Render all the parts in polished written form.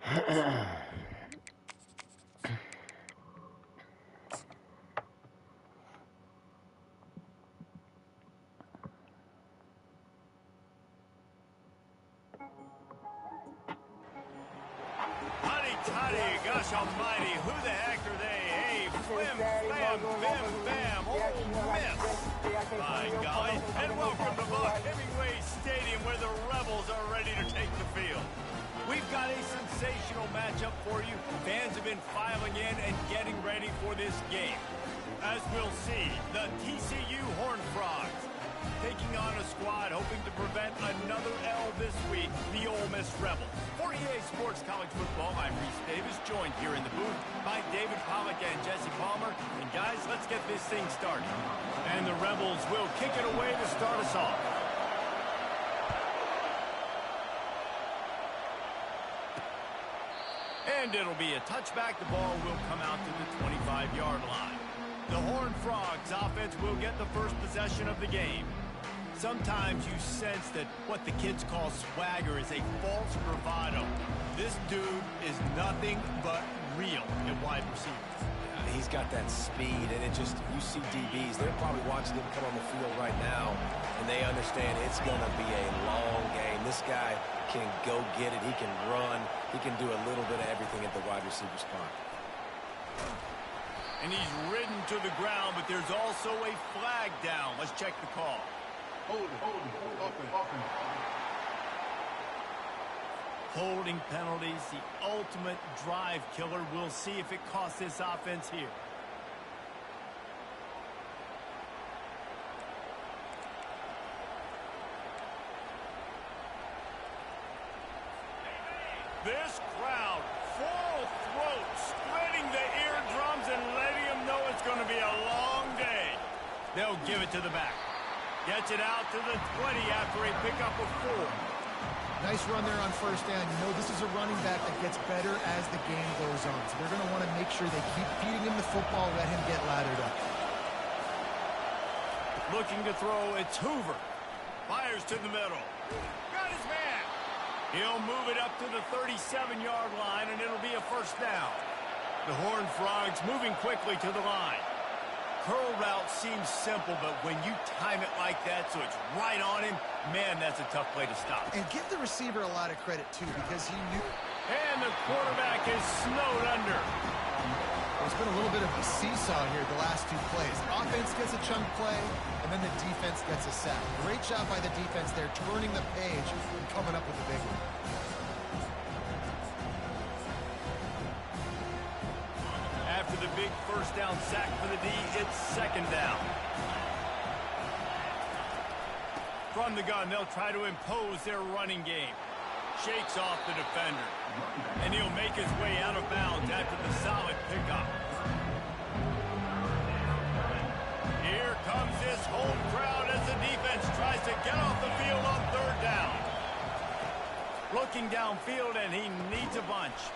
Gosh almighty, who the heck are they? Hey, flim, flam, bim, bam, Ole Miss. My golly, and welcome to Buck Hemingway Stadium where the Rebels are ready to take the field. We've got a sensational matchup for you. Fans have been filing in and getting ready for this game. As we'll see, the TCU Horned Frogs taking on a squad hoping to prevent another L this week, the Ole Miss Rebels. For EA Sports College Football, I'm Reese Davis, joined here in the booth by David Pollack and Jesse Palmer. And guys, let's get this thing started. And the Rebels will kick it away to start us off. And it'll be a touchback. The ball will come out to the 25-yard line. The Horned Frogs offense will get the first possession of the game. Sometimes you sense that what the kids call swagger is a false bravado. This dude is nothing but real at wide receiver. He's got that speed, and you see DBs, they're probably watching him come on the field right now, and they understand it's going to be a long game. This guy can go get it. He can run. He can do a little bit of everything at the wide receiver spot. And he's ridden to the ground, but there's also a flag down. Let's check the call. Holding penalties, the ultimate drive killer. We'll see if it costs this offense here. This crowd, full throat, splitting the eardrums and letting them know it's going to be a long day. They'll give it to the back. Gets it out to the 20 after a pickup of 4. Nice run there on first down. You know this is a running back that gets better as the game goes on. So they're going to want to make sure they keep feeding him the football, let him get lathered up. Looking to throw, it's Hoover. Fires to the middle. Got his man. He'll move it up to the 37-yard line, and it'll be a first down. The Horned Frogs moving quickly to the line. Curl route seems simple, but when you time it like that so it's right on him, man, that's a tough play to stop. And give the receiver a lot of credit, too, because he knew. And the quarterback is snowed under. There's been a little bit of a seesaw here the last two plays. Offense gets a chunk play, and then the defense gets a sack. Great job by the defense there, turning the page and coming up with a big one. After the big first down sack for the D, it's second down. From the gun, they'll try to impose their running game. Shakes off the defender. And he'll make his way out of bounds after the solid pickup. Here comes this home crowd as the defense tries to get off the field on third down. Looking downfield, and he needs a bunch.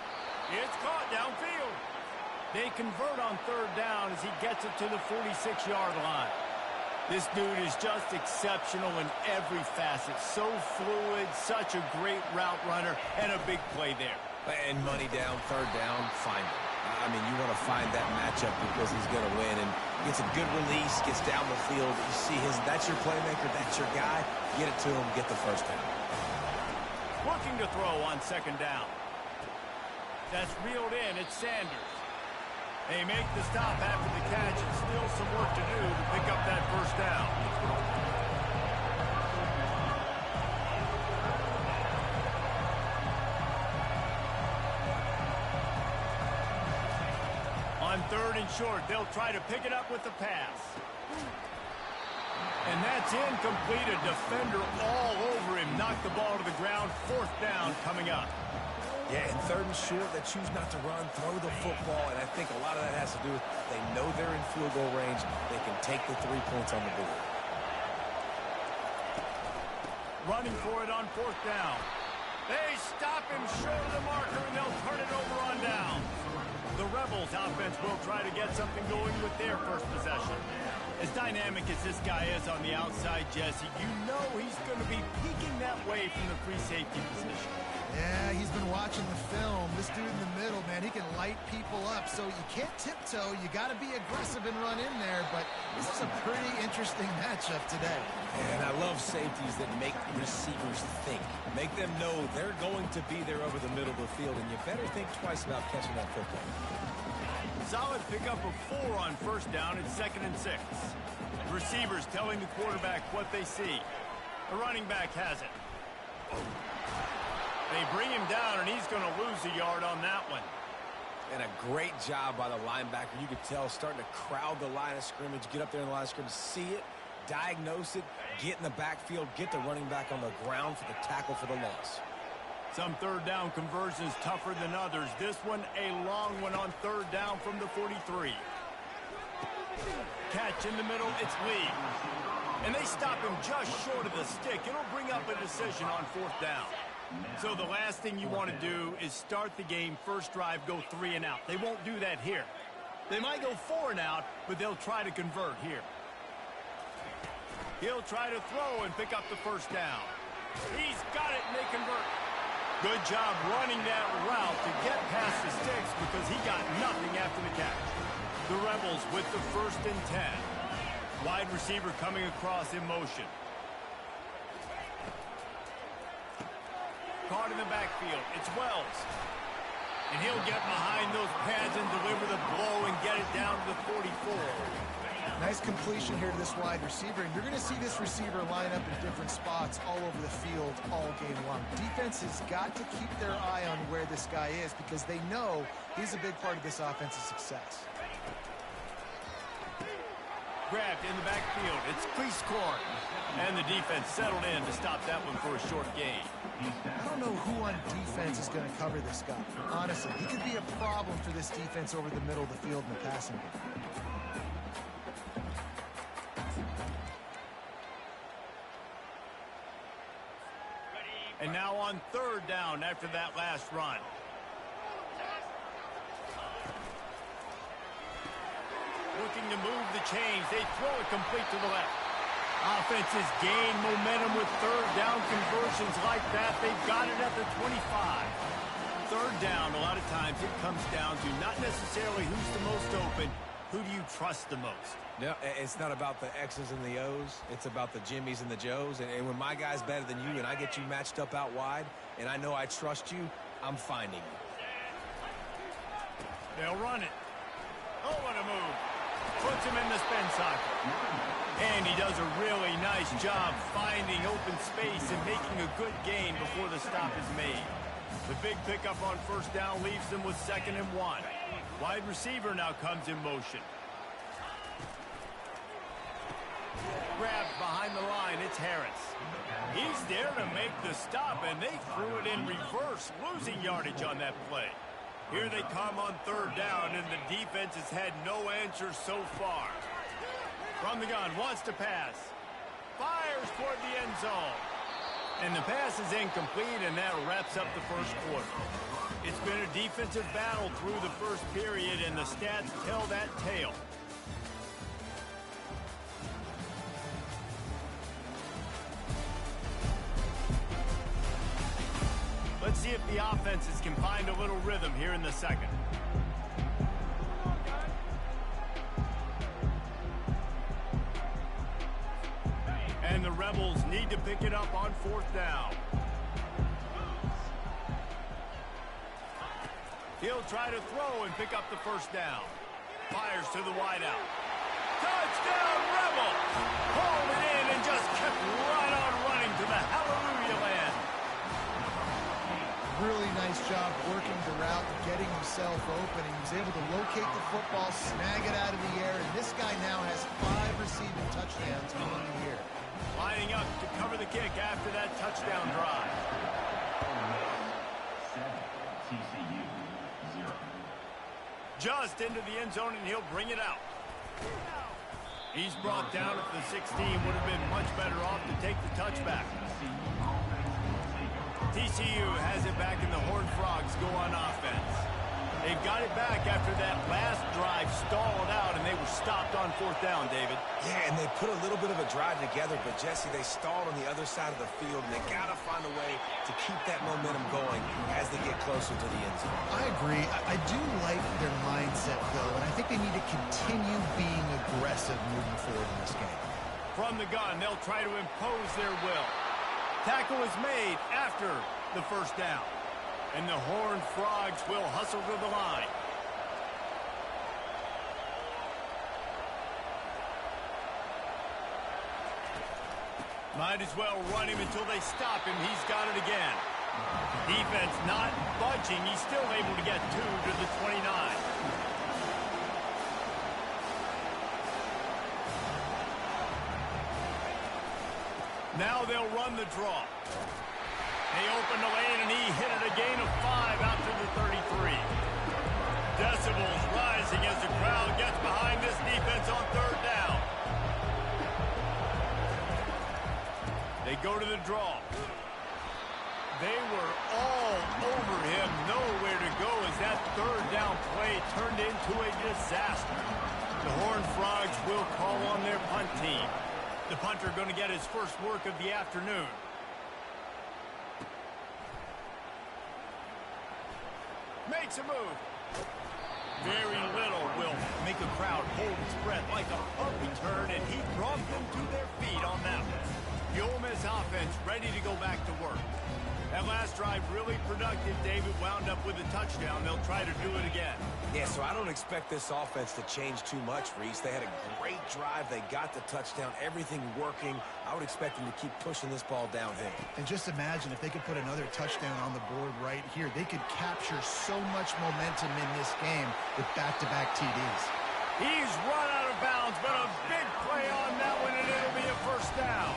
It's caught downfield. They convert on third down as he gets it to the 46-yard line. This dude is just exceptional in every facet. So fluid, such a great route runner, and a big play there. And money down, third down, find him. I mean, you want to find that matchup because he's going to win. And gets a good release, gets down the field. You see that's your playmaker, that's your guy. Get it to him, get the first down. Looking to throw on second down. That's reeled in. It's Sanders. They make the stop after the catch, and still some work to do to pick up that first down. On third and short, they'll try to pick it up with the pass. And that's incomplete. A defender all over him. Knocked the ball to the ground. Fourth down coming up. Yeah, and third and short, they choose not to run, throw the football, and I think a lot of that has to do with they know they're in field goal range. They can take the 3 points on the board. Running for it on fourth down. They stop him short of the marker, and they'll turn it over on down. The Rebels offense will try to get something going with their first possession. As dynamic as this guy is on the outside, Jesse, you know he's going to be peeking that way away from the free safety position. Yeah, he's been watching the film. This dude in the middle, man, he can light people up. So you can't tiptoe. You got to be aggressive and run in there. But this is a pretty interesting matchup today. And I love safeties that make receivers think. Make them know they're going to be there over the middle of the field, and you better think twice about catching that football. Solid pickup of 4 on first down. It's 2nd and 6. Receivers telling the quarterback what they see. The running back has it. They bring him down, and he's going to lose a yard on that one. And a great job by the linebacker. You could tell starting to crowd the line of scrimmage, get up there in the line of scrimmage, see it, diagnose it, get in the backfield, get the running back on the ground for the tackle for the loss. Some third down conversions tougher than others. This one, a long one on third down from the 43. Catch in the middle, it's Lee. And they stop him just short of the stick. It'll bring up a decision on 4th down. So the last thing you want to do is start the game, first drive, go 3 and out. They won't do that here. They might go 4 and out, but they'll try to convert here. He'll try to throw and pick up the first down. He's got it, and they convert. Good job running that route to get past the sticks because he got nothing after the catch. The Rebels with the 1st and 10. Wide receiver coming across in motion. Caught in the backfield. It's Wells. And he'll get behind those pads and deliver the blow and get it down to the 44. Nice completion here to this wide receiver. And you're going to see this receiver line up in different spots all over the field all game long. Defense has got to keep their eye on where this guy is because they know he's a big part of this offense's success. Grabbed in the backfield. It's Cleese-Corn. And the defense settled in to stop that one for a short gain. I don't know who on defense is going to cover this guy. Honestly, he could be a problem for this defense over the middle of the field in the passing game. And now on third down after that last run. Looking to move the chains. They throw it complete to the left. Offenses gain momentum with third down conversions like that. They've got it at the 25. Third down, a lot of times it comes down to not necessarily who's the most open, who do you trust the most? Yeah, it's not about the X's and the O's. It's about the Jimmies and the Joes. And when my guy's better than you and I get you matched up out wide and I know I trust you, I'm finding you. They'll run it. Oh, what a move. Puts him in the spin cycle. And he does a really nice job finding open space and making a good gain before the stop is made. The big pickup on first down leaves them with 2nd and 1. Wide receiver now comes in motion. Grabbed behind the line, it's Harris. He's there to make the stop, and they threw it in reverse, losing yardage on that play. Here they come on third down, and the defense has had no answer so far. From the gun, wants to pass. Fires toward the end zone. And the pass is incomplete, and that wraps up the first quarter. It's been a defensive battle through the first period, and the stats tell that tale. Let's see if the offenses can find a little rhythm here in the second. And the Rebels need to pick it up on fourth down. He'll try to throw and pick up the first down. Fires to the wideout. Touchdown, Rebels! Pulled it in and just kept right on running to the hallelujah land. Really nice job working the route and getting himself open. He was able to locate the football, snag it out of the air, and this guy now has 5 receiving touchdowns on the year. Lining up to cover the kick after that touchdown drive. TCU 0. Just into the end zone, and he'll bring it out. He's brought down at the 16. Would have been much better off to take the touchback. TCU has it back, and the Horned Frogs go on offense. They got it back after that last drive stalled out, and they were stopped on 4th down, David. Yeah, and they put a little bit of a drive together, but, Jesse, they stalled on the other side of the field, and they got to find a way to keep that momentum going as they get closer to the end zone. I agree. I do like their mindset, though, and I think they need to continue being aggressive moving forward in this game. From the gun, they'll try to impose their will. Tackle is made after the 1st down. And the Horned Frogs will hustle to the line. Might as well run him until they stop him. He's got it again. Defense not budging. He's still able to get 2 to the 29. Now they'll run the draw. They opened the lane, and he hit it a gain of 5 out to the 33. Decibels rising as the crowd gets behind this defense on 3rd down. They go to the draw. They were all over him, nowhere to go as that 3rd down play turned into a disaster. The Horned Frogs will call on their punt team. The punter going to get his first work of the afternoon. Makes a move. Very little will make a crowd hold its breath like a punt return, and he brought them to their feet on that one. The Ole Miss offense ready to go back to work. That last drive really productive. David wound up with a touchdown. They'll try to do it again. Yeah, so I don't expect this offense to change too much, Reese. They had a great drive. They got the touchdown. Everything working. I would expect them to keep pushing this ball downhill. And just imagine if they could put another touchdown on the board right here. They could capture so much momentum in this game with back-to-back TDs. He's run out of bounds, but a big play on that one, and it'll be a 1st down.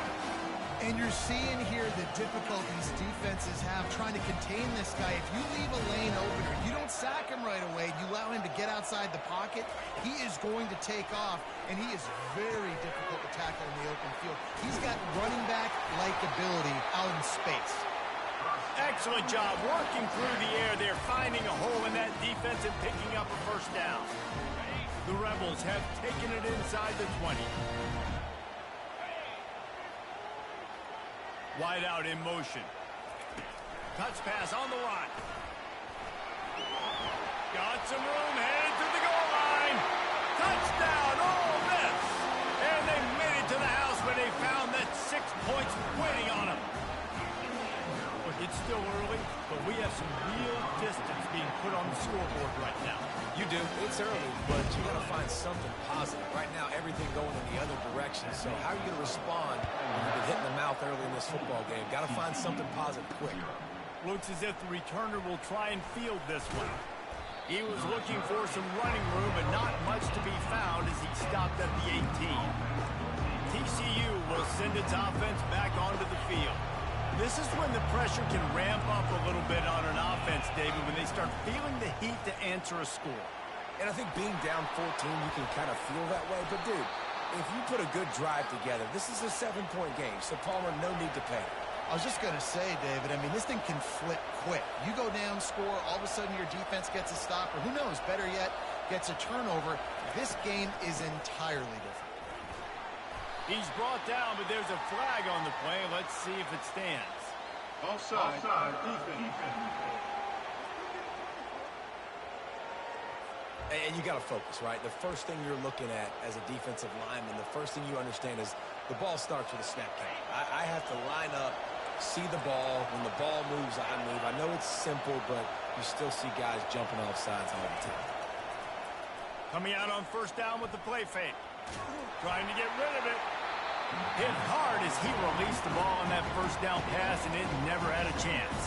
And you're seeing here the difficulties defenses have trying to contain this guy. If you leave a lane open or you don't sack him right away, you allow him to get outside the pocket, he is going to take off, and he is very difficult to tackle in the open field. He's got running back-like ability out in space. Excellent job working through the air. They're finding a hole in that defense and picking up a 1st down. The Rebels have taken it inside the 20. Wide out in motion. Touch pass on the line. Got some room, headed to the goal line. Touchdown, Ole Miss. And they made it to the house when they found that 6 points waiting on them. Look, it's still early, but we have some real distance being put on the scoreboard right now. You do. It's early, but you got to find something positive. Right now, everything going in the other direction. So how are you going to respond when you've been hit in the mouth early in this football game? Got to find something positive quick. Looks as if the returner will try and field this one. He was looking for some running room, but not much to be found as he stopped at the 18. TCU will send its offense back onto the field. This is when the pressure can ramp up a little bit on an offense, David, when they start feeling the heat to answer a score. And I think being down 14, you can kind of feel that way. But, dude, if you put a good drive together, this is a 7-point game. So, Palmer, no need to panic. I was just going to say, David, I mean, this thing can flip quick. You go down, score, all of a sudden your defense gets a stop, or who knows, better yet, gets a turnover. This game is entirely different. He's brought down, but there's a flag on the play. Let's see if it stands. Offside. Defense. And you got to focus, right? The first thing you're looking at as a defensive lineman, the first thing you understand is the ball starts with a snap count. I have to line up, see the ball. When the ball moves, I move. I know it's simple, but you still see guys jumping off sides all the time. Coming out on 1st down with the play fake. Trying to get rid of it. Hit hard as he released the ball on that 1st down pass, and it never had a chance.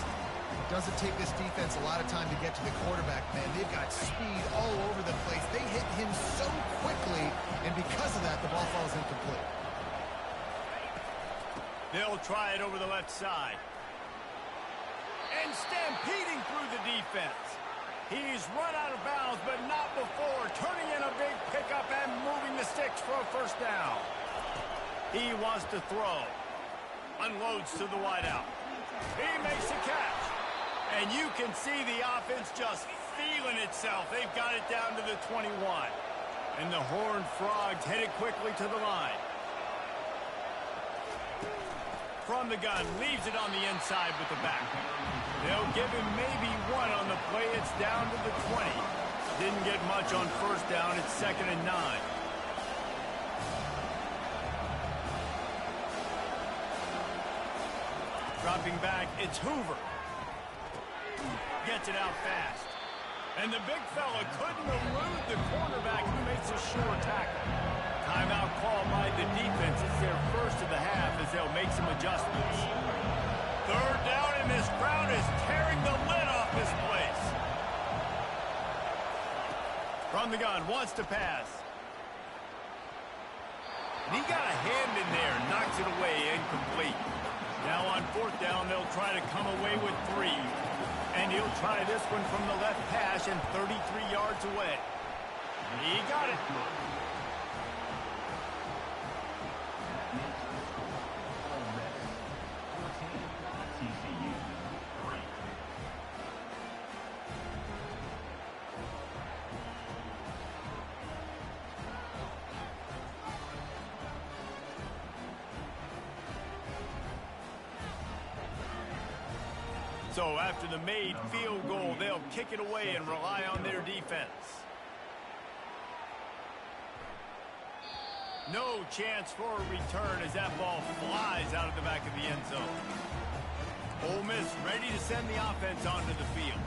It doesn't take this defense a lot of time to get to the quarterback, man. They've got speed all over the place. They hit him so quickly, and because of that, the ball falls incomplete. They'll try it over the left side. And stampeding through the defense. He's run out of bounds, but not before. Turning in a big pickup and moving the sticks for a 1st down. He wants to throw. Unloads to the wideout. He makes a catch. And you can see the offense just feeling itself. They've got it down to the 21. And the Horned Frogs headed quickly to the line. From the gun, leaves it on the inside with the back. They'll give him maybe one on the play. It's down to the 20. Didn't get much on first down. It's 2nd and 9. Dropping back, it's Hoover. Gets it out fast. And the big fella couldn't elude the cornerback who makes a sure tackle. Timeout call by the defense. It's their first of the half as they'll make some adjustments. 3rd down, and this crowd is tearing the lid off this place. From the gun, wants to pass. And he got a hand in there, knocks it away, incomplete. Now on 4th down, they'll try to come away with 3. And he'll try this one from the left hash and 33 yards away. He got it. TCU 3. So after the made field goal, they'll kick it away and rely on their defense. No chance for a return as that ball flies out of the back of the end zone. Ole Miss ready to send the offense onto the field.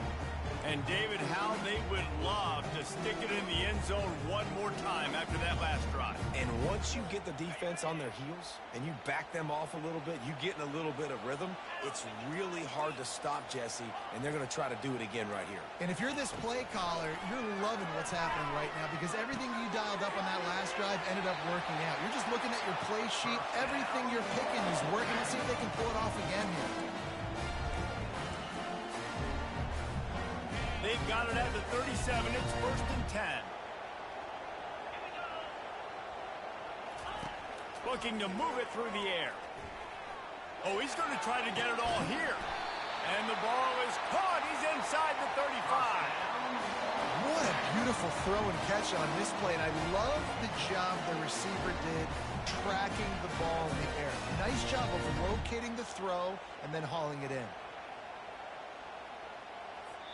And David, how they would love to stick it in the end zone one more time after that last drive. And once you get the defense on their heels and you back them off a little bit, you get in a little bit of rhythm, it's really hard to stop, Jesse, and they're going to try to do it again right here. And if you're this play caller, you're loving what's happening right now because everything you dialed up on that last drive ended up working out. You're just looking at your play sheet. Everything you're picking is working. Let's see if they can pull it off again here. They've got it at the 37. It's 1st and 10. Looking to move it through the air. Oh, he's going to try to get it all here. And the ball is caught. He's inside the 35. What a beautiful throw and catch on this play. And I love the job the receiver did tracking the ball in the air. Nice job of locating the throw and then hauling it in.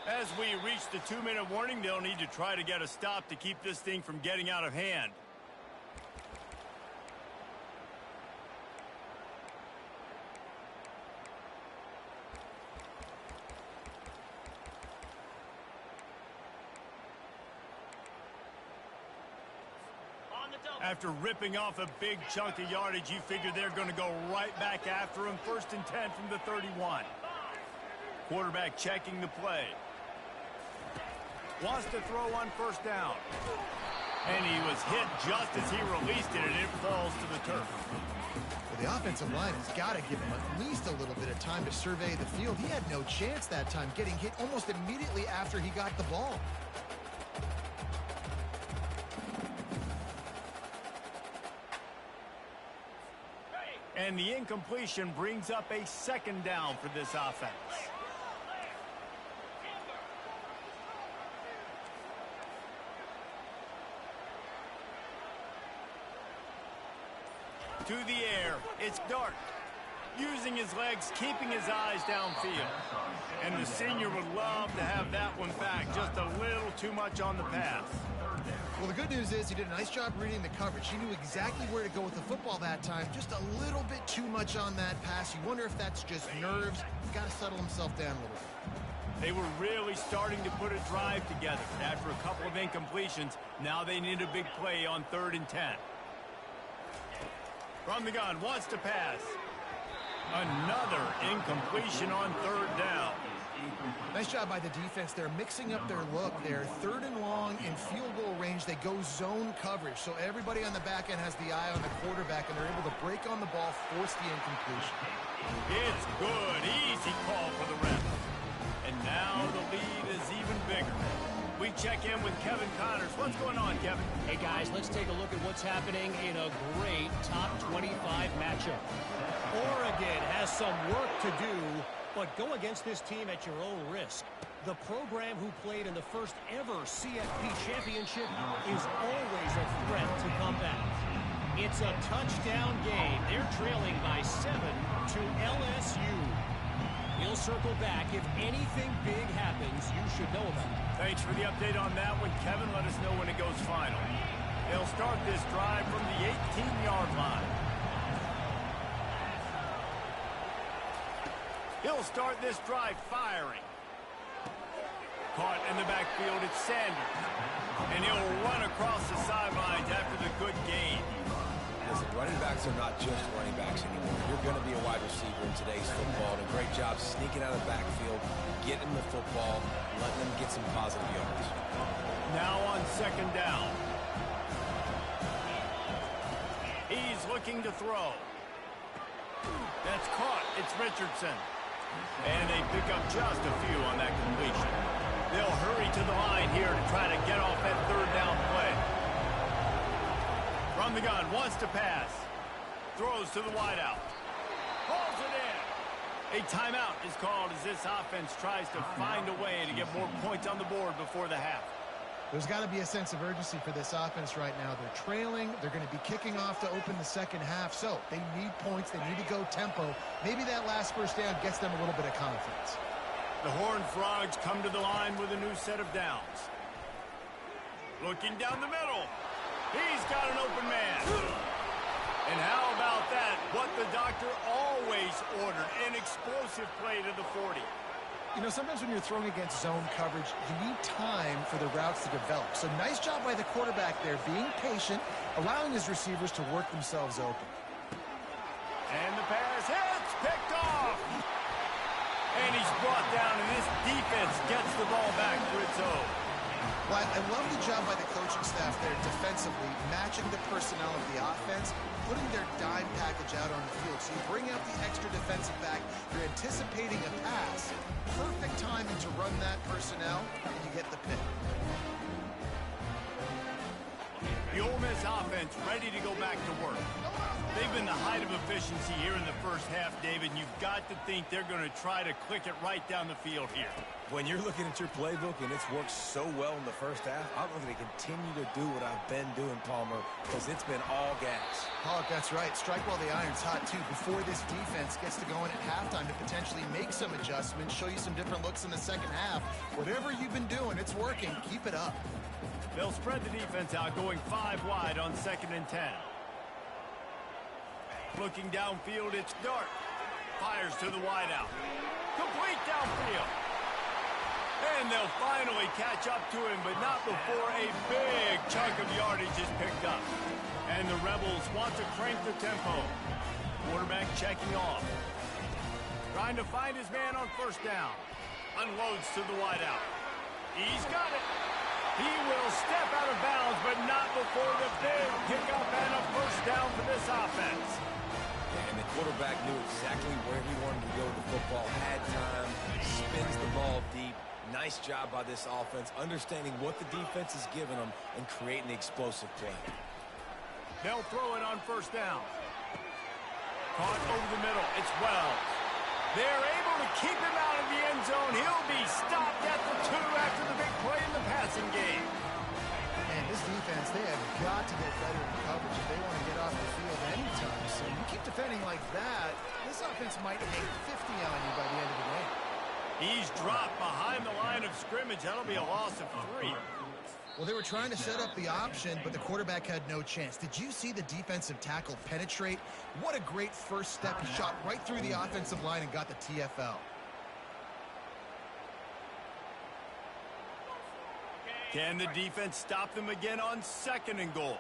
As we reach the 2-minute warning, they'll need to try to get a stop to keep this thing from getting out of hand. After ripping off a big chunk of yardage, you figure they're going to go right back after him. 1st and 10 from the 31. Quarterback checking the play. Wants to throw on 1st down. And he was hit just as he released it, and it falls to the turf. Well, the offensive line has got to give him at least a little bit of time to survey the field. He had no chance that time, getting hit almost immediately after he got the ball. And the incompletion brings up a 2nd down for this offense. To the air, it's Dart. Using his legs, keeping his eyes downfield. And the senior would love to have that one back. Just a little too much on the pass. Well, the good news is he did a nice job reading the coverage. He knew exactly where to go with the football that time. Just a little bit too much on that pass. You wonder if that's just nerves. He's got to settle himself down a little bit. They were really starting to put a drive together. After a couple of incompletions, now they need a big play on 3rd and 10. From the gun, wants to pass. Another incompletion on 3rd down. Nice job by the defense. They're mixing up their look. They're 3rd and long in field goal range. They go zone coverage. So everybody on the back end has the eye on the quarterback, and they're able to break on the ball, force the incompletion. It's good. Easy call for the ref. And now the lead is even bigger. We check in with Kevin Connors. What's going on, Kevin? Hey, guys, let's take a look at what's happening in a great top 25 matchup. Oregon has some work to do, but go against this team at your own risk. The program who played in the first ever CFP championship is always a threat to come back. It's a touchdown game. They're trailing by 7 to LSU. We'll circle back. If anything big happens, you should know about it. Thanks for the update on that one, Kevin. Let us know when it goes final. They'll start this drive from the 18-yard line. He'll start this drive firing. Caught in the backfield, it's Sanders. And he'll run across the sidelines after the good gain. Listen, running backs are not just running backs anymore. You're going to be a wide receiver in today's football. And a great job sneaking out of the backfield, getting the football, letting them get some positive yards. Now on second down. He's looking to throw. That's caught. It's Richardson. And they pick up just a few on that completion. They'll hurry to the line here to try to get off that third down play. From the gun, wants to pass. Throws to the wideout. Pulls it in. A timeout is called as this offense tries to find a way to get more points on the board before the half. There's got to be a sense of urgency for this offense right now. They're trailing. They're going to be kicking off to open the second half. So they need points. They need to go tempo. Maybe that last first down gets them a little bit of confidence. The Horned Frogs come to the line with a new set of downs. Looking down the middle. He's got an open man. And how about that? What the doctor always ordered. An explosive play to the 40. You know, sometimes when you're throwing against zone coverage, you need time for the routes to develop. So nice job by the quarterback there, being patient, allowing his receivers to work themselves open. And the pass hits, picked off. And he's brought down, and this defense gets the ball back for its own. Well, I love the job by the coaching staff there defensively, matching the personnel of the offense, putting their dime package out on the field. So you bring out the extra defensive back, you're anticipating a pass. Perfect timing to run that personnel, and you get the pick. The Ole Miss offense ready to go back to work. They've been the height of efficiency here in the first half, David. You've got to think they're going to try to click it right down the field here. When you're looking at your playbook and it's worked so well in the first half, I'm going to continue to do what I've been doing, Palmer, because it's been all gas. Pollock, that's right. Strike while the iron's hot, too, before this defense gets to go in at halftime to potentially make some adjustments, show you some different looks in the second half. Whatever you've been doing, it's working. Keep it up. They'll spread the defense out, going 5 wide on 2nd and 10. Looking downfield, it's Dart. Fires to the wideout. Complete downfield. And they'll finally catch up to him, but not before a big chunk of yardage is picked up. And the Rebels want to crank the tempo. Quarterback checking off. Trying to find his man on first down. Unloads to the wideout. He's got it. He will step out of bounds, but not before the big pickup and a first down for this offense. And the quarterback knew exactly where he wanted to go with the football, had time, spins the ball deep. Nice job by this offense, understanding what the defense is giving them and creating the explosive play. They'll throw it on first down. Caught over the middle. It's Wells. They're able to keep him out of the end zone. He'll be stopped at the 2 after the big play in the passing game. Man, this defense, they have got to get better in coverage if they want to get off the field anytime soon. You keep defending like that, this offense might hang 50 on you by the end of the game. He's dropped behind the line of scrimmage. That'll be a loss of 3. Well, they were trying to set up the option, but the quarterback had no chance. Did you see the defensive tackle penetrate? What a great first step. He shot right through the offensive line and got the TFL. Can the defense stop them again on 2nd and goal?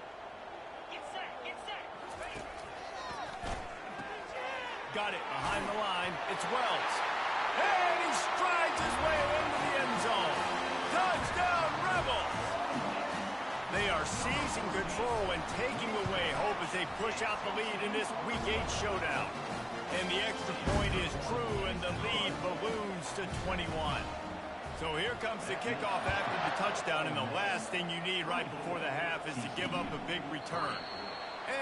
Got it behind the line. It's Wells. And he strides his way into the end zone. Touchdown, Rebels! They are seizing control and taking away hope as they push out the lead in this Week 8 showdown. And the extra point is true, and the lead balloons to 21. So here comes the kickoff after the touchdown, and the last thing you need right before the half is to give up a big return.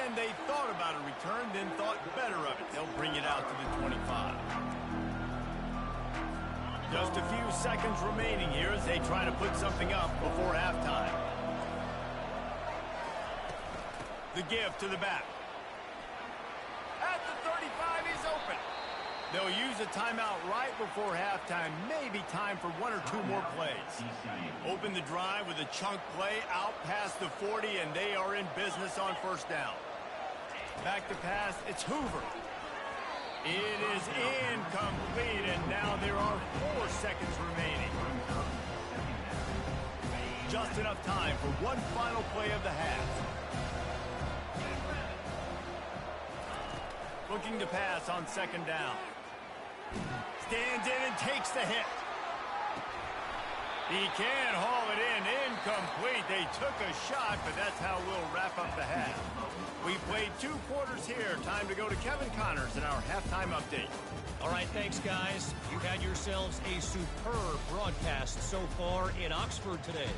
And they thought about a return, then thought better of it. They'll bring it out to the 25. Just a few seconds remaining here as they try to put something up before halftime. The give to the back. At the 35, he's open. They'll use a timeout right before halftime. Maybe time for one or two more plays. Open the drive with a chunk play out past the 40, and they are in business on first down. Back to pass, it's Hoover. It is incomplete, and now there are 4 seconds remaining. Just enough time for one final play of the half. Looking to pass on second down. Stands in and takes the hit. He can haul it in. Incomplete. They took a shot, but that's how we'll wrap up the half. We played 2 quarters here. Time to go to Kevin Connors in our halftime update. All right, thanks, guys. You've had yourselves a superb broadcast so far in Oxford today.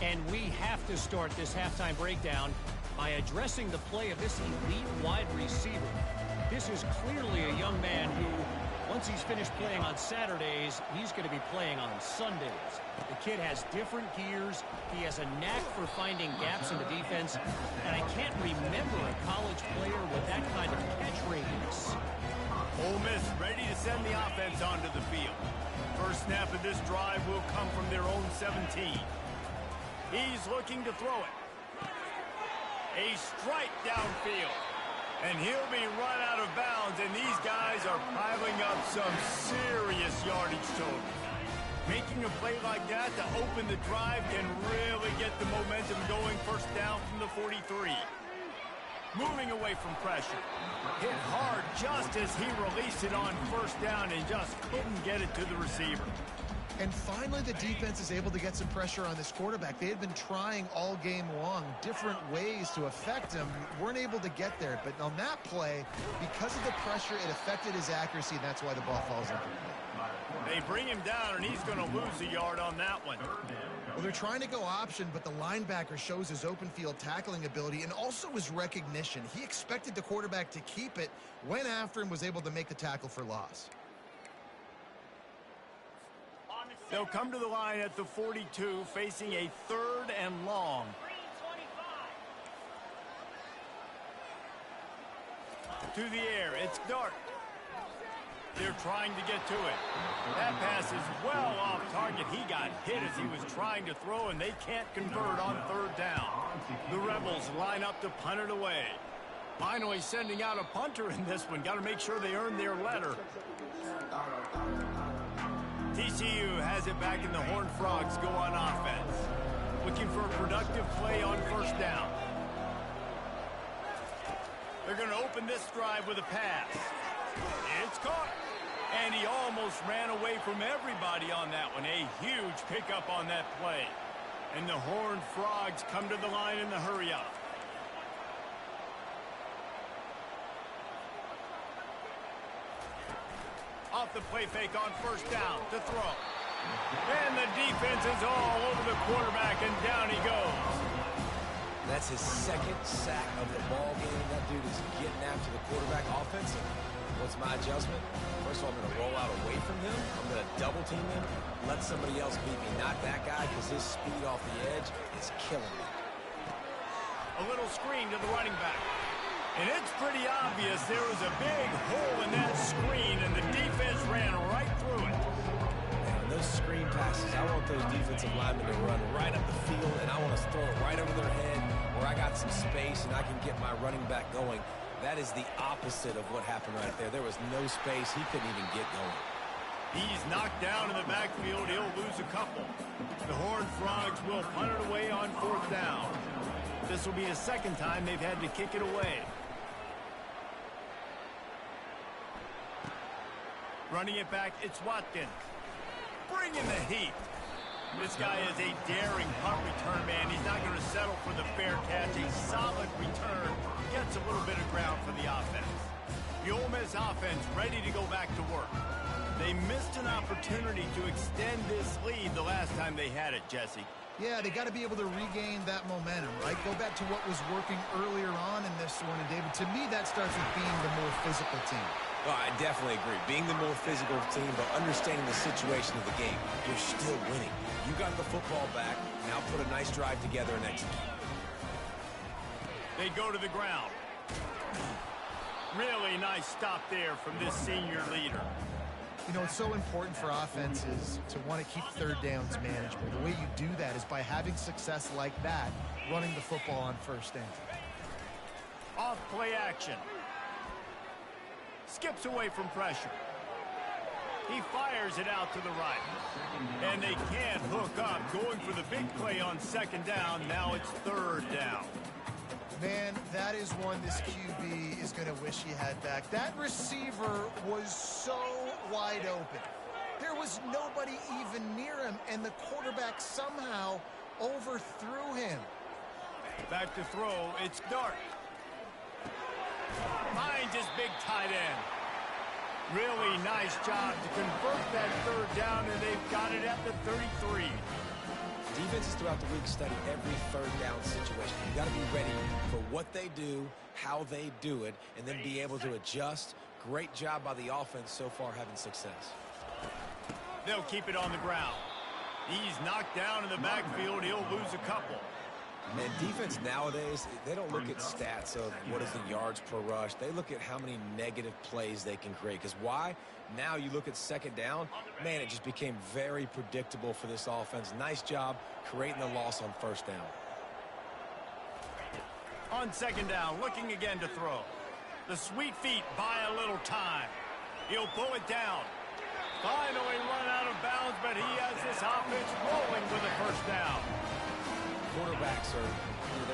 And we have to start this halftime breakdown by addressing the play of this elite wide receiver. This is clearly a young man who, once he's finished playing on Saturdays, he's going to be playing on Sundays. The kid has different gears. He has a knack for finding gaps in the defense. And I can't remember a college player with that kind of catch radius. Ole Miss ready to send the offense onto the field. First snap of this drive will come from their own 17. He's looking to throw it. A strike downfield. And he'll be run out of bounds, and these guys are piling up some serious yardage totals. Making a play like that to open the drive can really get the momentum going. First down from the 43. Moving away from pressure. Hit hard just as he released it on first down and just couldn't get it to the receiver. And finally, the defense is able to get some pressure on this quarterback. They had been trying all game long different ways to affect him. Weren't able to get there. But on that play, because of the pressure, it affected his accuracy, and that's why the ball falls incomplete. They bring him down, and he's going to lose a yard on that one. Well, they're trying to go option, but the linebacker shows his open field tackling ability and also his recognition. He expected the quarterback to keep it, went after him, was able to make the tackle for loss. They'll come to the line at the 42, facing a 3rd and long. To the air, it's Dart. They're trying to get to it. That pass is well off target. He got hit as he was trying to throw, and they can't convert on 3rd down. The Rebels line up to punt it away. Finally sending out a punter in this one. Got to make sure they earn their letter. TCU has it back, and the Horned Frogs go on offense. Looking for a productive play on first down. They're going to open this drive with a pass. It's caught. And he almost ran away from everybody on that one. A huge pickup on that play. And the Horned Frogs come to the line in the hurry-up. Off the play fake on first down to throw. And the defense is all over the quarterback, and down he goes. That's his 2nd sack of the ball game. That dude is getting after the quarterback offensive. What's my adjustment? First of all, I'm going to roll out away from him. I'm going to double team him, let somebody else beat me, not that guy, because his speed off the edge is killing me. A little screen to the running back. And it's pretty obvious there was a big hole in that screen, and the defense ran right through it. And those screen passes, I want those defensive linemen to run right up the field, and I want to throw it right over their head where I got some space and I can get my running back going. That is the opposite of what happened right there. There was no space. He couldn't even get going. He's knocked down in the backfield. He'll lose a couple. The Horned Frogs will punt it away on 4th down. This will be the 2nd time they've had to kick it away. Running it back, it's Watkins. Bringing the heat. This guy is a daring punt return man. He's not going to settle for the fair catch. A solid return. Gets a little bit of ground for the offense. The Ole Miss offense ready to go back to work. They missed an opportunity to extend this lead the last time they had it, Jesse. Yeah, they got to be able to regain that momentum, right? Go back to what was working earlier on in this one. And, David, to me, that starts with being the more physical team. Oh, I definitely agree. Being the more physical team, but understanding the situation of the game, you're still winning. You got the football back. Now put a nice drive together and execute. They go to the ground. Really nice stop there from this senior leader. You know, it's so important for offenses to want to keep third downs manageable. The way you do that is by having success like that, running the football on first down. Off play action. Skips away from pressure. He fires it out to the right. And they can't hook up. Going for the big play on second down. Now it's third down. Man, that is one this QB is going to wish he had back. That receiver was so wide open. There was nobody even near him, and the quarterback somehow overthrew him. Back to throw. It's Dart. Finds his big tight end. Really nice job to convert that third down, and they've got it at the 33. Defenses throughout the week study every third down situation. You got to be ready for what they do, how they do it, and then be able to adjust. Great job by the offense so far having success. They'll keep it on the ground. He's knocked down in the backfield. He'll lose a couple. And defense nowadays, they don't look at stats of what is the yards per rush. They look at how many negative plays they can create. Because why? Now you look at second down, man, it just became very predictable for this offense. Nice job creating the loss on first down. On second down, looking again to throw. The sweet feet buy a little time. He'll pull it down. Finally run out of bounds, but he has this offense rolling with a first down. Quarterbacks are,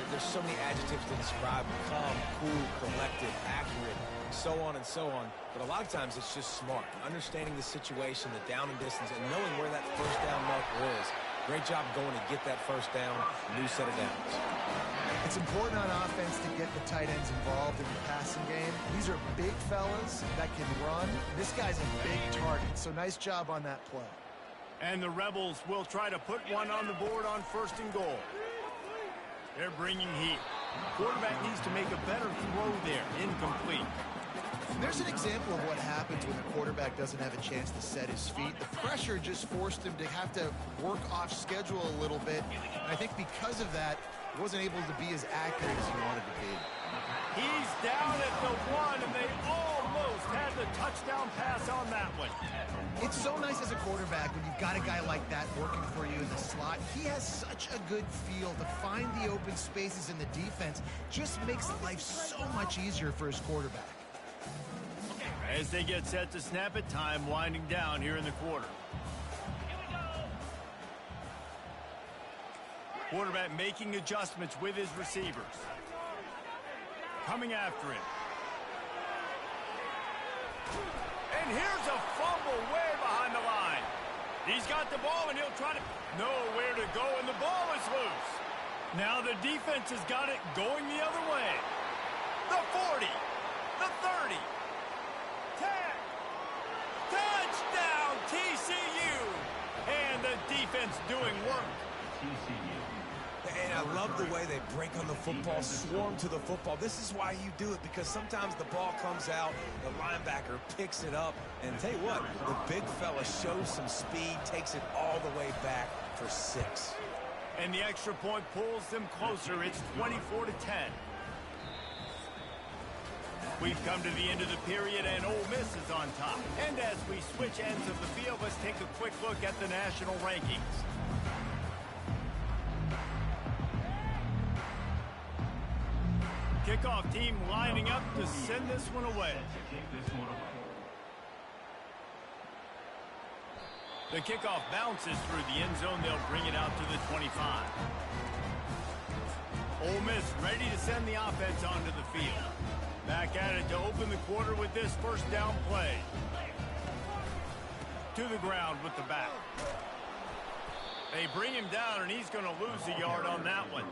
there's so many adjectives to describe them: calm, cool, collected, accurate, so on and so on. But a lot of times it's just smart. Understanding the situation, the down and distance, and knowing where that first down marker is. Great job going to get that first down, new set of downs. It's important on offense to get the tight ends involved in the passing game. These are big fellas that can run. This guy's a big target, so nice job on that play. And the Rebels will try to put one on the board on first and goal. They're bringing heat. Quarterback needs to make a better throw there. Incomplete. There's an example of what happens when the quarterback doesn't have a chance to set his feet. The pressure just forced him to have to work off schedule a little bit. And I think because of that, he wasn't able to be as accurate as he wanted to be. He's down at the one, and they almost had the touchdown pass on that one. It's so nice as a quarterback when you've got a guy like that working for you in the slot. He has such a good feel to find the open spaces in the defense. Just makes life so much easier for his quarterback. As they get set to snap it, time winding down here in the quarter. Quarterback making adjustments with his receivers. Coming after him. And here's a fumble way behind the line. He's got the ball, and he'll try to nowhere to go, and the ball is loose. Now the defense has got it going the other way. The 40, the 30, 10. Touchdown, TCU. And the defense doing work. TCU. And I love the way they break on the football, swarm to the football. This is why you do it, because sometimes the ball comes out, the linebacker picks it up, and tell you what, the big fella shows some speed, takes it all the way back for 6. And the extra point pulls them closer. It's 24-10. We've come to the end of the period, and Ole Miss is on top. And as we switch ends of the field, let's take a quick look at the national rankings. Kickoff team lining up to send this one away. The kickoff bounces through the end zone. They'll bring it out to the 25. Ole Miss ready to send the offense onto the field. Back at it to open the quarter with this first down play. To the ground with the back. They bring him down, and he's going to lose a yard on that one.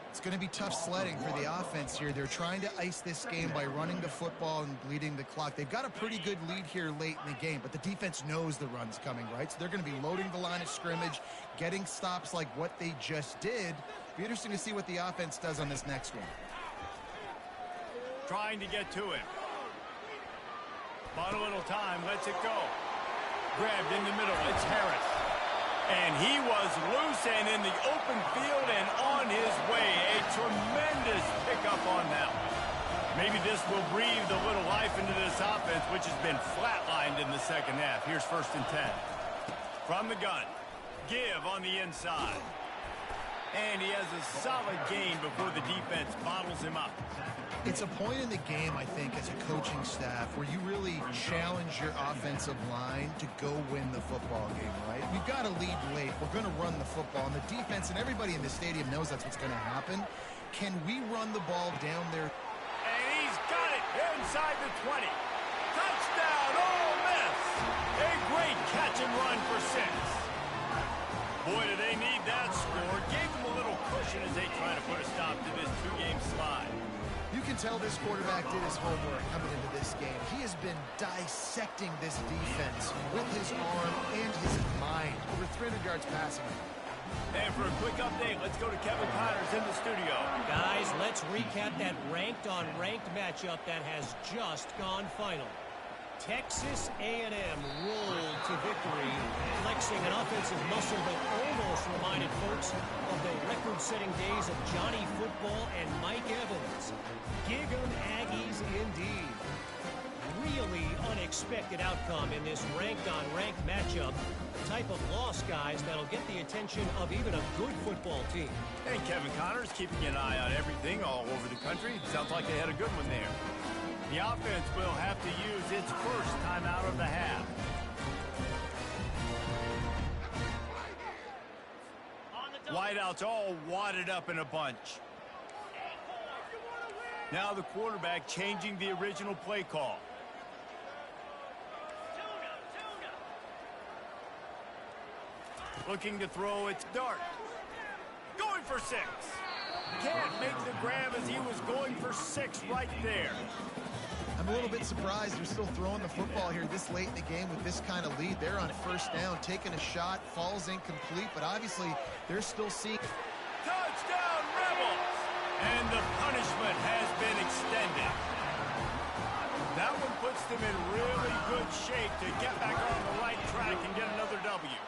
It's going to be tough sledding for the offense here. They're trying to ice this game by running the football and bleeding the clock. They've got a pretty good lead here late in the game, but the defense knows the run's coming, right? So they're going to be loading the line of scrimmage, getting stops like what they just did. Be interesting to see what the offense does on this next one. Trying to get to him. Bought a little time, lets it go. Grabbed in the middle, it's Harris. And he was loose and in the open field and on his way. A tremendous pickup on that one. Maybe this will breathe a little life into this offense, which has been flatlined in the second half. Here's 1st and 10. From the gun. Give on the inside. And he has a solid gain before the defense bottles him up. It's a point in the game, I think, as a coaching staff where you really challenge your offensive line to go win the football game, right? We've got to lead late. We're going to run the football. And the defense and everybody in the stadium knows that's what's going to happen. Can we run the ball down there? And he's got it inside the 20. Touchdown, Ole Miss. A great catch and run for 6. Boy, do they need that score. Gave them a little cushion as they try to put a stop to this 2-game slide. You can tell this quarterback did his homework coming into this game. He has been dissecting this defense with his arm and his mind. Over 300 yards passing. And for a quick update, let's go to Kevin Connors in the studio. Guys, let's recap that ranked-on-ranked matchup that has just gone final. Texas A&M rolled to victory, flexing an offensive muscle that almost reminded folks of the record-setting days of Johnny Football and Mike Evans. Gig 'em Aggies indeed. Really unexpected outcome in this ranked-on-ranked matchup. The type of loss, guys, that'll get the attention of even a good football team. And Kevin Connors keeping an eye on everything all over the country. Sounds like they had a good one there. The offense will have to use its first timeout of the half. Wideouts all wadded up in a bunch. Now the quarterback changing the original play call. Looking to throw its dart. Going for 6. Can't make the grab as he was going for 6 right there. I'm a little bit surprised they're still throwing the football here this late in the game with this kind of lead. They're on 1st down, taking a shot, falls incomplete, but obviously they're still seeing. Touchdown, Rebels! And the punishment has been extended. That one puts them in really good shape to get back on the right track and get another W.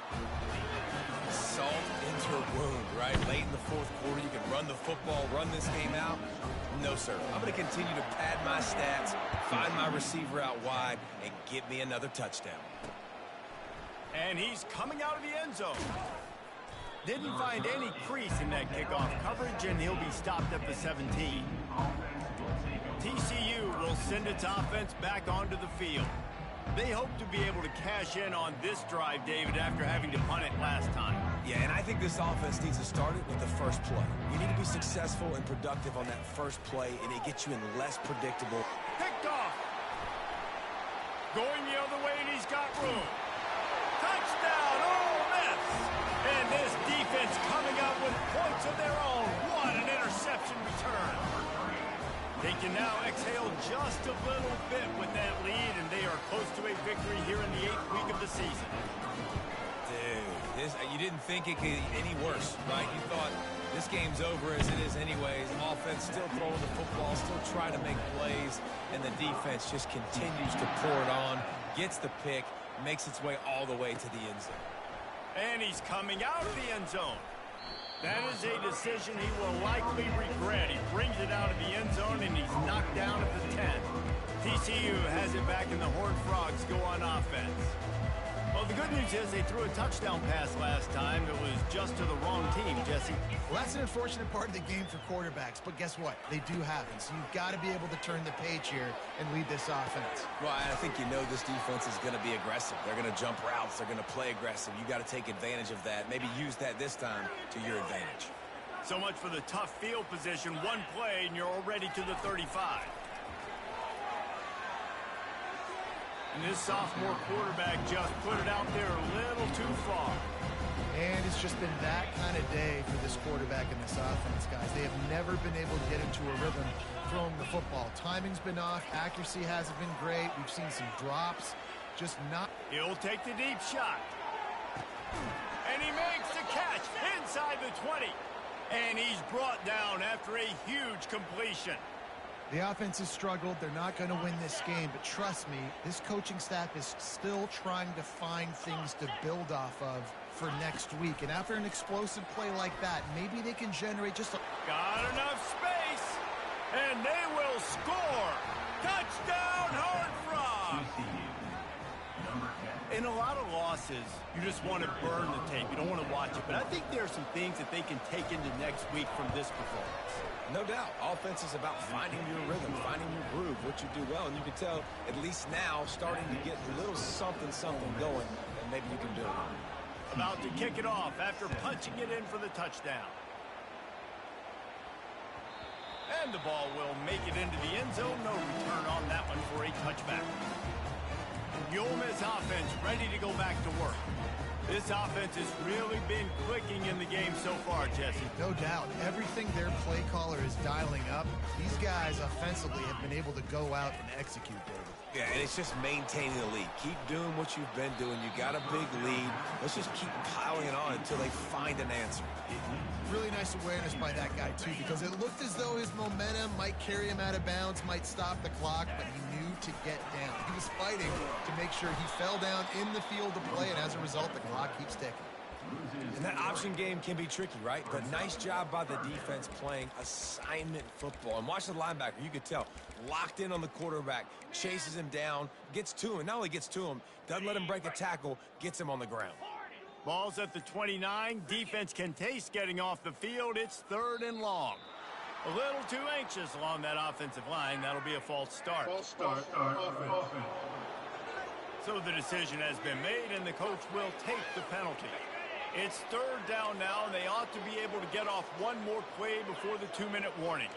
Salt into a wound, right? Late in the 4th quarter, you can run the football, run this game out. No, sir. I'm going to continue to pad my stats, find my receiver out wide, and get me another touchdown. And he's coming out of the end zone. Didn't find any crease in that kickoff coverage, and he'll be stopped at the 17. TCU will send its offense back onto the field. They hope to be able to cash in on this drive, David, after having to punt it last time. Yeah, and I think this offense needs to start it with the first play. You need to be successful and productive on that first play, and it gets you in less predictable. Picked off. Going the other way, and he's got room. Touchdown, Ole Miss! And this defense coming up with points of their own. What an interception return. They can now exhale just a little bit with that lead, and they are close to a victory here in the 8th week of the season. Dude, you didn't think it could get any worse, right? You thought this game's over as it is anyways. Offense still throwing the football, still trying to make plays, and the defense just continues to pour it on, gets the pick, makes its way all the way to the end zone. And he's coming out of the end zone. That is a decision he will likely regret. He brings it out of the end zone, and he's knocked down at the 10. TCU has it back, and the Horned Frogs go on offense. Well, the good news is they threw a touchdown pass last time. It was just to the wrong team, Jesse. Well, that's an unfortunate part of the game for quarterbacks, but guess what? They do happen, so you've got to be able to turn the page here and lead this offense. Well, I think you know this defense is going to be aggressive. They're going to jump routes. They're going to play aggressive. You got to take advantage of that. Maybe use that this time to your advantage. So much for the tough field position. One play, and you're already to the 35. And this sophomore quarterback just put it out there a little too far. And it's just been that kind of day for this quarterback in this offense, guys. They have never been able to get into a rhythm throwing the football. Timing's been off. Accuracy hasn't been great. We've seen some drops. Just not. He'll take the deep shot. And he makes the catch inside the 20. And he's brought down after a huge completion. The offense has struggled. They're not going to win this game, but trust me, this coaching staff is still trying to find things to build off of for next week. And after an explosive play like that, maybe they can generate just a... Got enough space, and they will score. Touchdown, Hard Frog. TCU, number 10. In a lot of losses, you just want to burn the tape. You don't want to watch it. But I think there are some things that they can take into next week from this performance. No doubt. Offense is about finding your rhythm, finding your groove, what you do well. And you can tell, at least now, starting to get a little something going, and maybe you can do it. About to kick it off after punching it in for the touchdown. And the ball will make it into the end zone. No return on that one for a touchback. The Ole Miss offense ready to go back to work. This offense has really been clicking in the game so far, Jesse. No doubt. Everything their play caller is dialing up, these guys offensively have been able to go out and execute, David. Yeah, and it's just maintaining the lead. Keep doing what you've been doing. You got a big lead. Let's just keep piling it on until they find an answer. Really nice awareness by that guy, too, because it looked as though his momentum might carry him out of bounds, might stop the clock, but he knew to get down. He was fighting to make sure he fell down in the field to play, and as a result, the clock keeps ticking. And that option game can be tricky, right? But nice job by the defense playing assignment football. And watch the linebacker. You could tell. Locked in on the quarterback. Chases him down. Gets to him. Not only gets to him, doesn't let him break a tackle. Gets him on the ground. Ball's at the 29. Defense can taste getting off the field. It's 3rd and long. A little too anxious along that offensive line. That'll be a false start. False start. Offense. So the decision has been made, and the coach will take the penalty. It's 3rd down now, and they ought to be able to get off one more play before the 2-minute warning.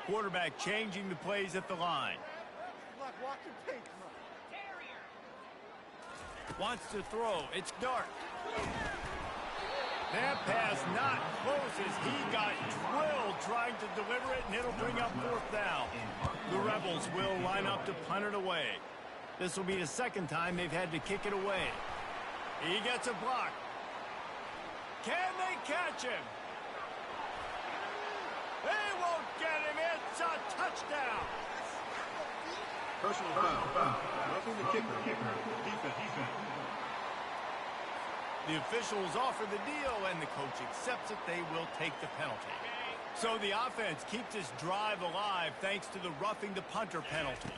Quarterback changing the plays at the line. Wants to throw. It's Dart. That pass not close as he got drilled trying to deliver it, and it'll bring up 4th down. The Rebels will line up to punt it away. This will be the 2nd time they've had to kick it away. He gets a block. Can they catch him? They won't get him. It's a touchdown. Personal foul. Roughing the kicker. Defense. The officials offer the deal, and the coach accepts it. They will take the penalty. So the offense keeps this drive alive thanks to the roughing the punter penalty.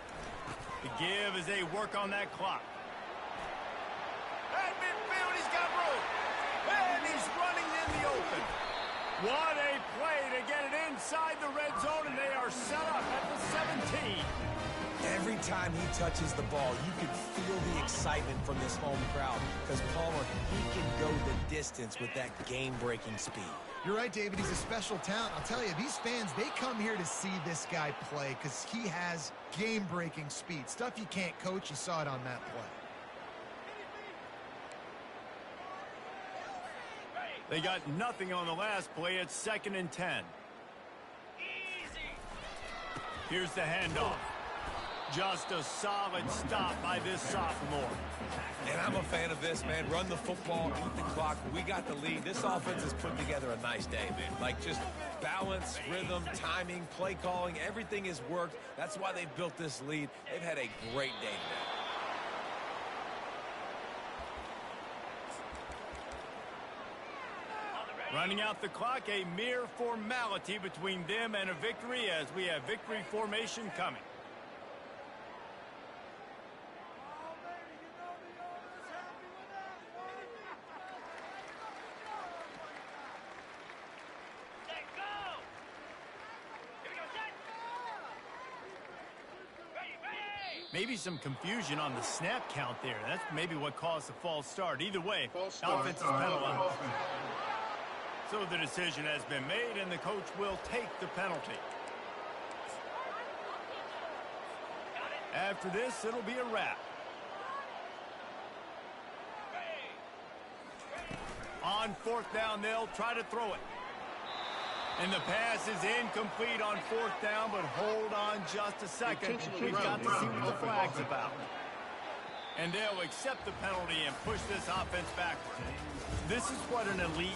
The give as they work on that clock. At midfield, he's got room. And he's running in the open. What a play to get it inside the red zone, and they are set up at the 17. Every time he touches the ball, you can feel the excitement from this home crowd because Palmer, he can go the distance with that game-breaking speed. You're right, David. He's a special talent. I'll tell you, these fans, they come here to see this guy play because he has game-breaking speed. Stuff you can't coach. You saw it on that play. They got nothing on the last play. It's 2nd and 10. Here's the handoff. Just a solid stop by this sophomore. And I'm a fan of this, man. Run the football, eat the clock. We got the lead. This offense has put together a nice day, man. Like just balance, rhythm, timing, play calling, everything has worked. That's why they've built this lead. They've had a great day today. Running out the clock, a mere formality between them and a victory as we have victory formation coming. Maybe some confusion on the snap count there. That's maybe what caused the false start. Either way, offense is penalized. So the decision has been made, and the coach will take the penalty. After this, it'll be a wrap. On 4th down, they'll try to throw it. And the pass is incomplete on 4th down, but hold on just a second. We've got to see what the flag's about. And they'll accept the penalty and push this offense backward. This is what an elite